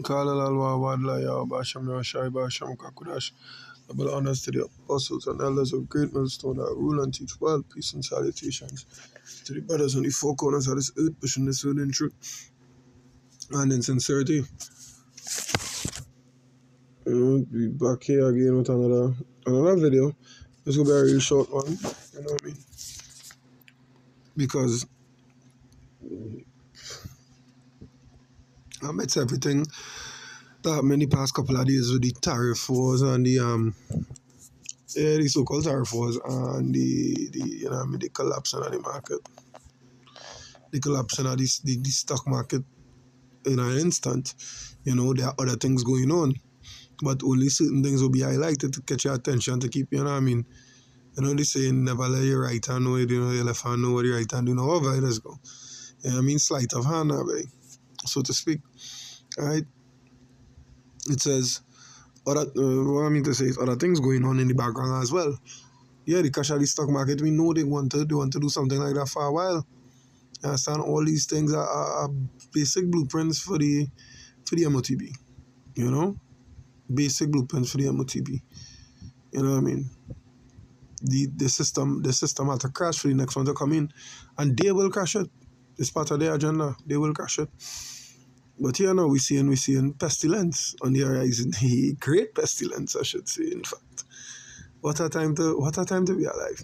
Kala Lalwa Wadla Ya Basham Yashai Basham Kakudash. Double honors to the apostles and elders of great millstone that rule and teach well. Peace and salutations to the brothers on the four corners of this earth, pushing this word in truth and in sincerity. Be back here again with another video. This will be a real short one, you know what I mean? Because it's everything that happened in the past couple of days with the tariff wars and the so-called tariff wars and the collapse of the market, the collapse of the stock market in an instant. There are other things going on, but only certain things will be highlighted to catch your attention to keep, they saying never let your right hand know it, your left hand know what your right hand do, however it is go. Sleight of hand, so to speak. Right? It says, what I mean to say is other things going on in the background as well. Yeah, the crash of the stock market, we know they want to do something like that for a while. You understand? All these things are basic blueprints for the M.O.T.E, basic blueprints for the M.O.T.E. You know what I mean? The system had to crash for the next one to come in, and they will crash it. It's part of their agenda. They will crash it. But here now we're seeing pestilence on the horizon. Great pestilence, I should say. In fact, what a time to be alive.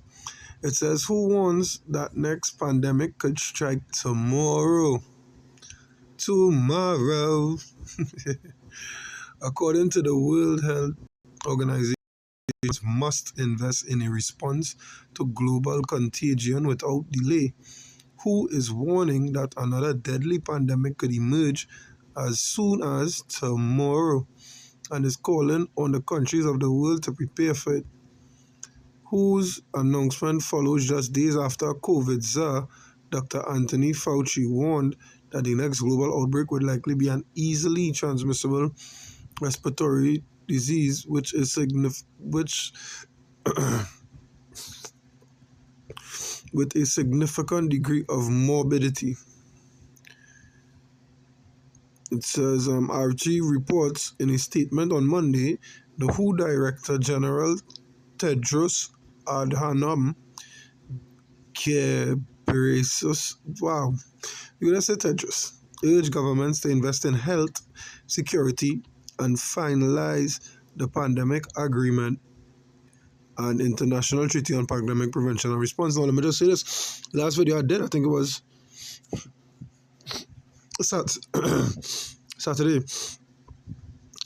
It says, who warns that next pandemic could strike tomorrow? Tomorrow. According to the World Health Organization, must invest in a response to global contagion without delay. WHO is warning that another deadly pandemic could emerge as soon as tomorrow and is calling on the countries of the world to prepare for it. WHO's announcement follows just days after COVID czar Dr. Anthony Fauci warned that the next global outbreak would likely be an easily transmissible respiratory disease with a significant degree of morbidity. It says, RT reports in a statement on Monday, the WHO Director General Tedros Adhanom Ghebreyesus, wow, you're gonna say Tedros, urged governments to invest in health security and finalize the pandemic agreement and international treaty on pandemic prevention and response. Now let me just say this: last video I did, I think it was Saturday,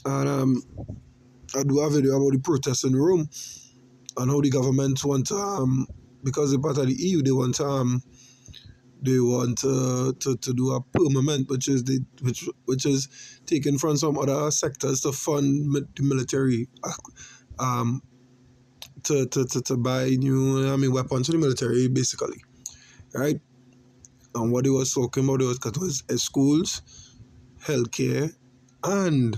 and I do a video about the protests in Rome and how the government want to, because they're part of the EU, they want to do a permanent, which is taken from some other sectors to fund the military, to buy new weapons for the military, basically, right? And what they was talking about was schools, healthcare, and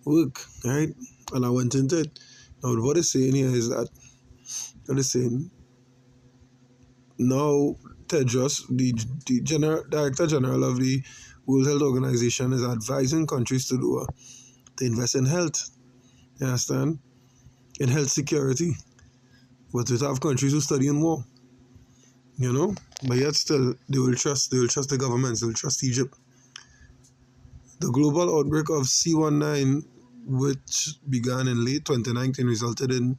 work, right? And I went into it. Now, what they're saying here is that they're saying now Tedros, the Director General of the World Health Organization, is advising countries to invest in health. You understand? In health security. But we have countries who study in war. But yet still they will trust the governments, they will trust Egypt. The global outbreak of C19, which began in late 2019, resulted in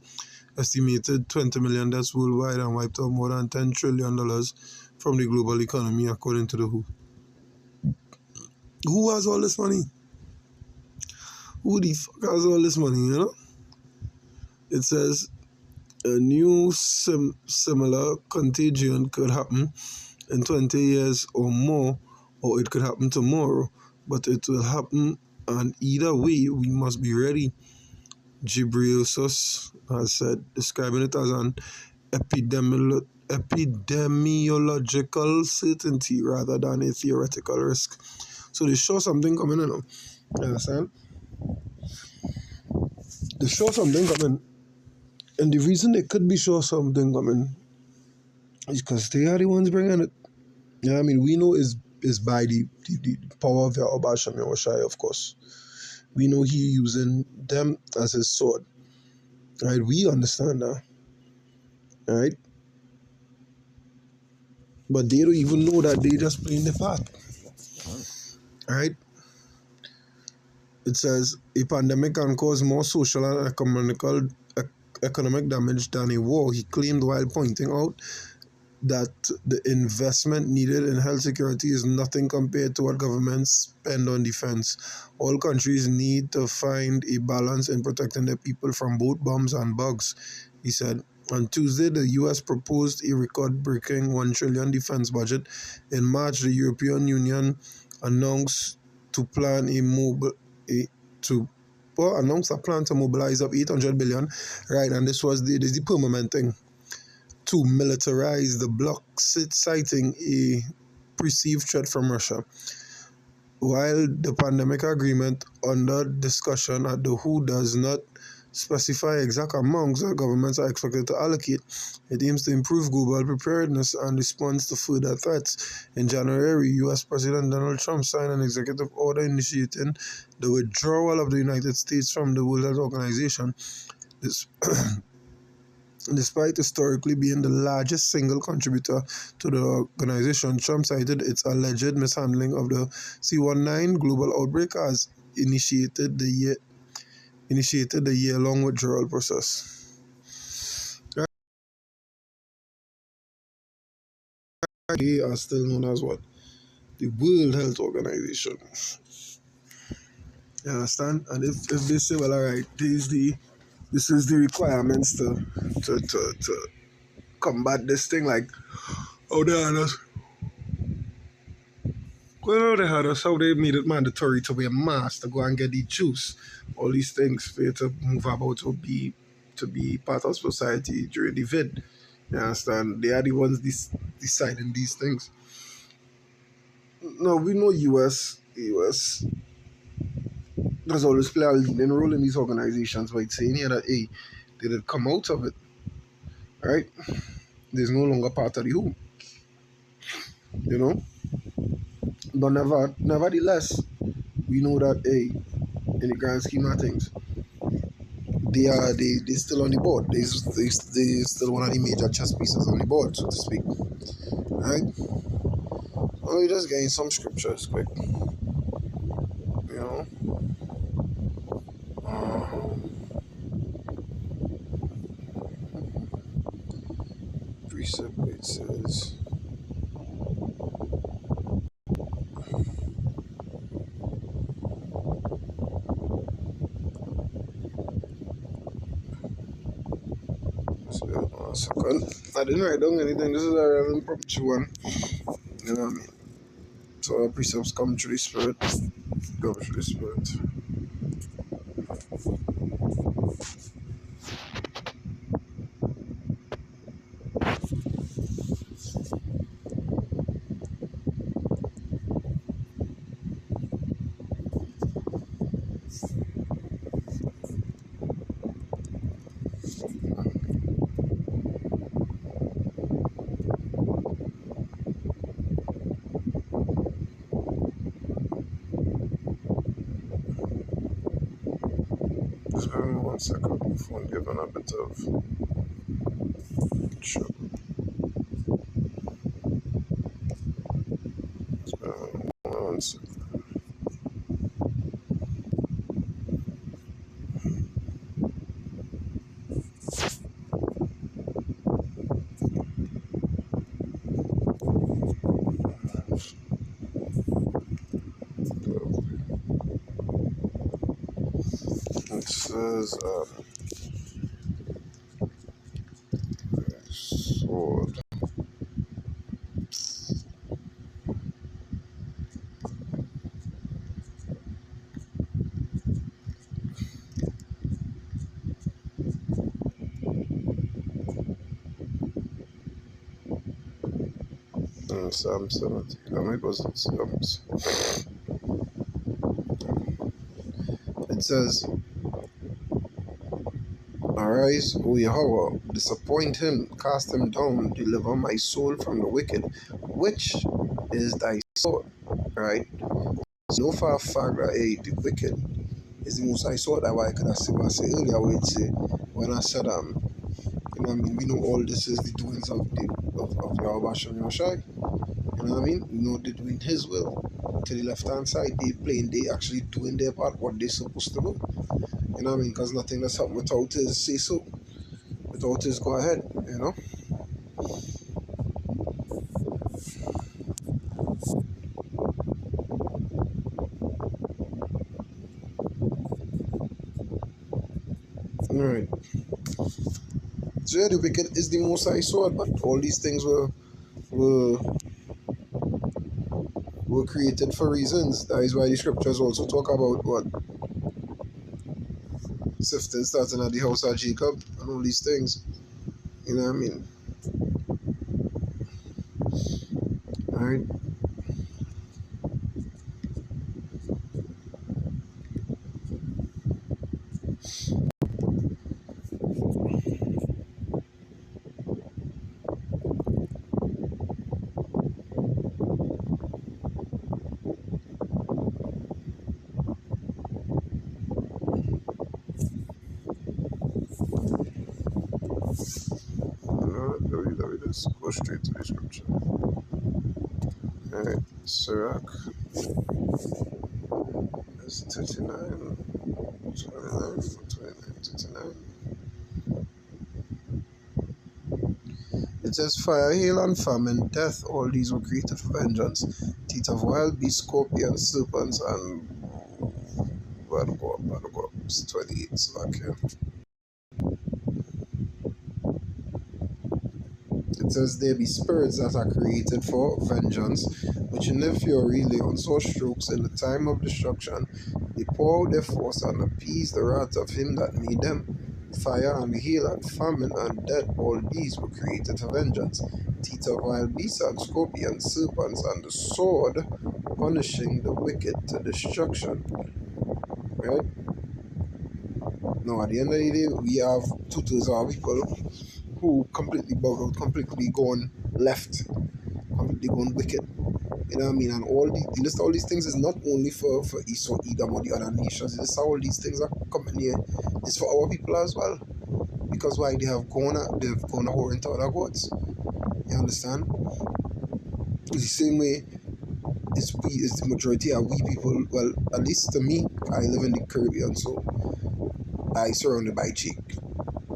estimated 20 million deaths worldwide and wiped out more than $10 trillion from the global economy, according to the WHO. Who has all this money? Who the fuck has all this money, It says a new similar contagion could happen in 20 years or more, or it could happen tomorrow, but it will happen, and either way, we must be ready. Ghebreyesus has said, describing it as an epidemiological certainty rather than a theoretical risk. So they show something coming, You understand? They show something coming. And the reason they could be sure something coming is because they are the ones bringing it. We know it's is by the power of Yahweh Shem Yahushai, of course. We know he using them as his sword. Right? We understand that. Right? But they don't even know that they just playing the part. Right? It says a pandemic can cause more social and economic damage than a war, he claimed, while pointing out that the investment needed in health security is nothing compared to what governments spend on defense. All countries need to find a balance in protecting their people from both bombs and bugs, he said. On Tuesday, the US proposed a record-breaking 1 trillion defense budget. In March, the European Union announced to plan a mobile a, to well, announced a plan to mobilize up 800 billion, right? And this is the permanent thing to militarize the bloc, citing a perceived threat from Russia. While the pandemic agreement under discussion at the WHO does not specify exact amounts that governments are expected to allocate, it aims to improve global preparedness and response to further threats. In January, US President Donald Trump signed an executive order initiating the withdrawal of the United States from the World Health Organization. This Despite historically being the largest single contributor to the organization, Trump cited its alleged mishandling of the C-19 global outbreak as initiated the year-long withdrawal process. They are still known as what? The World Health Organization. You understand? And if they say, well, all right, this is the requirements to combat this thing, like, oh, they are just well, they had us how they made it mandatory to wear masks to go and get the juice, all these things for you to move about to be part of society during the vid. You understand? They are the ones deciding these things. No, we know US does always play a leading role in these organizations by saying here that hey, they did come out of it, right? There's no longer part of the WHO, you know. But nevertheless, we know that hey, in the grand scheme of things, they still on the board. They still one of the major chess pieces on the board, so to speak. Right? Well, we just getting some scriptures quick. You know. Precept it says so, 1 second. I didn't write down anything. This is a random property one. You know what I mean? So our precepts come through the spirit. Go through the spirit. Just give me 1 second. Phone giving a bit of trouble. Just give me 1 second. It says sword. Psalm 70. No, maybe it wasn't Psalms. It says, arise, O Yahweh, disappoint him, cast him down, deliver my soul from the wicked. Which is thy sword, right? So no for a fact that the wicked is the most high sword. That's why I could have said what I said earlier, where it say when I said you know what I mean, we know all this is the doings of Yahweh Shem Yoshai. You know what I mean? We know they're doing his will. To the left hand side, they actually doing their part, what they're supposed to do. You know what I mean? Because nothing that's happened without his say so, without his go ahead, you know? Alright. So yeah, the wicked is the most high sword, but all these things were were created for reasons. That is why the scriptures also talk about what sifting starting at the house of Jacob and all these things. You know what I mean? Alright. Let me just go straight to the scripture. Alright. Sirach is 39, 29, 29, 39. It says, fire, hail, and famine, death, all these were created for vengeance. Teeth of wild beasts, scorpions, serpents, and battle go up. It's 28, so okay. It says, there be spirits that are created for vengeance, which in their fury lay on sore strokes in the time of destruction. They pour out their force and appease the wrath of him that made them. Fire and hail and famine and death, all these were created for vengeance. Teeth of wild beasts and scorpions, serpents, and the sword, punishing the wicked to destruction. Right? Now, at the end of the day, we have two-thirds of our people who completely bug out, completely gone left, completely gone wicked. You know what I mean? And all the list of all these things is not only for Esau, Edom, or the other nations. This all these things are coming here. It's for our people as well. Because why they've gone a whore into other gods. You understand? It's the same way it's the majority of we people. Well, at least to me, I live in the Caribbean, so I surrounded by Jake.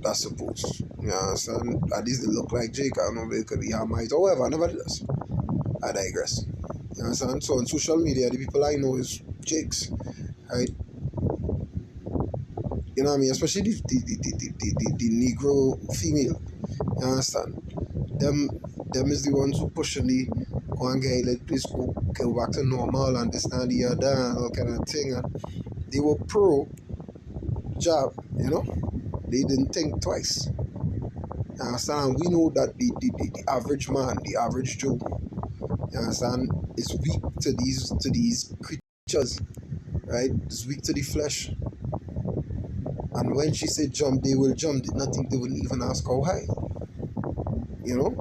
That's supposed. You understand? At least they look like Jake. I don't know if it could be Hamite or whatever. Nevertheless, I digress. You understand? So on social media, the people I know is Jakes, right? You know what I mean? Especially the Negro female. You understand? Them is the ones who pushing the go and get let this go back to normal and this and the other and all kind of thing. And they were pro job, you know? They didn't think twice. You understand? We know that the average man, the average Joe, you understand, is weak to these creatures, right? It's weak to the flesh. And when she said jump, they will jump. Did not think they wouldn't even ask how high. You know?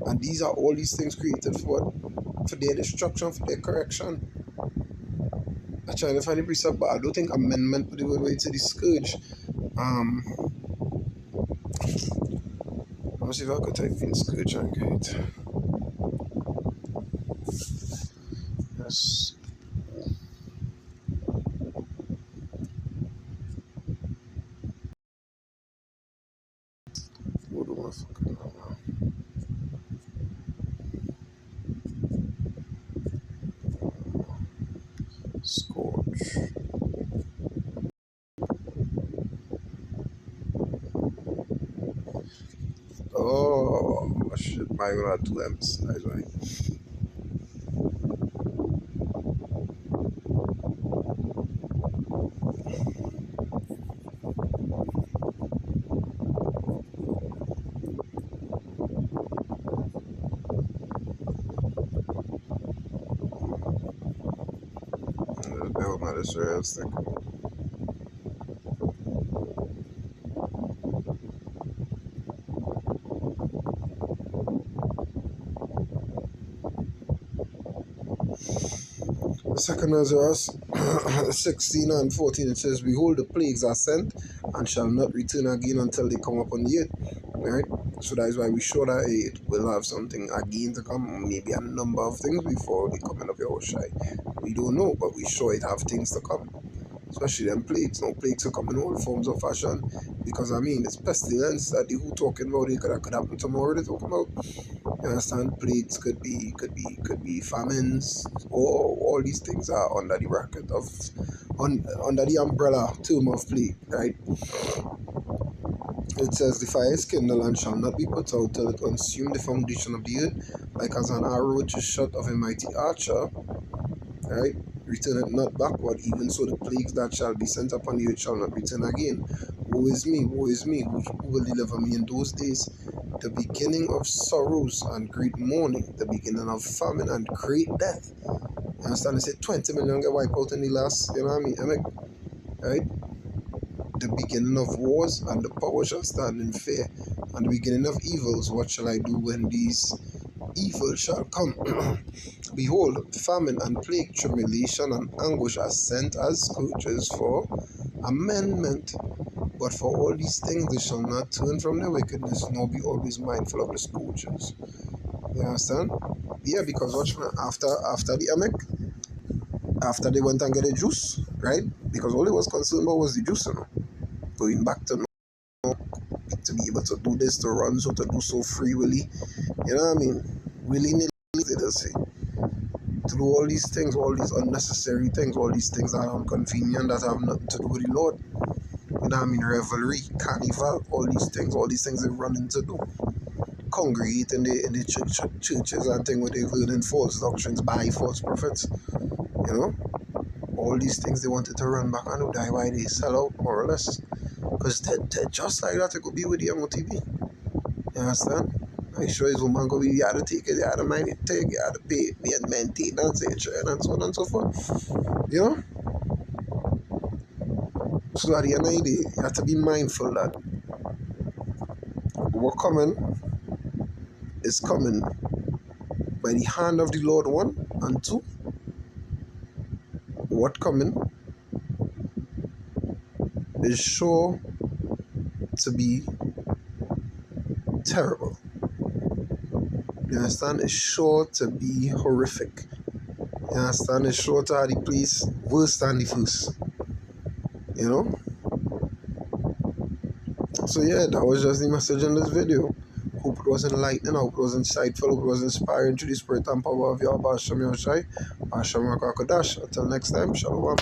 And these are all these things created for what? For their destruction, for their correction. I try to find the precept, but I don't think amendment put it way to the scourge. Let me see if I could type in scourge and get it. Yes. What do I fucking know now? Scourge. Oh shit, my god, two M's. That's right. Never mind, that's what I was thinking. The second Ezra's 16 and 14, it says, "Behold, the plagues are sent and shall not return again until they come upon the earth." Right? So that is why we show that it will have something again to come, maybe a number of things before the coming of Yahushai. We don't know, but we sure it have things to come. Especially them plagues. Now plagues will come in all forms of fashion. Because I mean, it's pestilence that the who talking about it could happen tomorrow. They talking about. You understand? Plagues could be famines. All these things are under the bracket of under the umbrella term of plague, right? It says, "The fire is kindled and shall not be put out till it consume the foundation of the earth, like as an arrow which is shot of a mighty archer, right? Return it not backward, even so the plagues that shall be sent upon the earth shall not return again. Woe is me, woe is me, who will deliver me in those days? The beginning of sorrows and great mourning, the beginning of famine and great death." You understand? They say 20 million get wiped out in the last, you know what I mean? Right? The beginning of wars, and the power shall stand in fear. And the beginning of evils, what shall I do when these evils shall come? Behold, famine and plague, tribulation and anguish are sent as scourges for amendment. But for all these things they shall not turn from their wickedness, nor be always mindful of the scourges. You understand? Yeah, because watch me, after the Amek, after they went and get the juice, right? Because all they was concerned about was the juice, you know. Going back to be able to do this, to run, so to do so free willy. You know what I mean? Willy nilly, they just say. To do all these things, all these unnecessary things, all these things that are inconvenient, that have nothing to do with the Lord. You know what I mean? Revelry, carnival, all these things they run into do. Congregate in the churches and things where they learning false doctrines by false prophets. You know? All these things they wanted to run back and do, that's why they sell out, more or less. Because they're just like that, it could be with the MOTV. You understand? I sure his woman go be, you had to take it, you had to mind it, take it, you had to pay it, and maintenance, and so on and so forth. You know? So at the end of the day, you have to be mindful that what coming is coming by the hand of the Lord, one, and two, what coming is sure to be terrible. You understand? It's sure to be horrific. You understand? It's sure to have the place worse than the first. You know? So yeah, that was just the message in this video. Hope it was enlightening, hope it was insightful, hope it was inspiring to the spirit and power of Yahweh Hashem Yahushai, Hashem Rakakadash. Until next time, Shalom.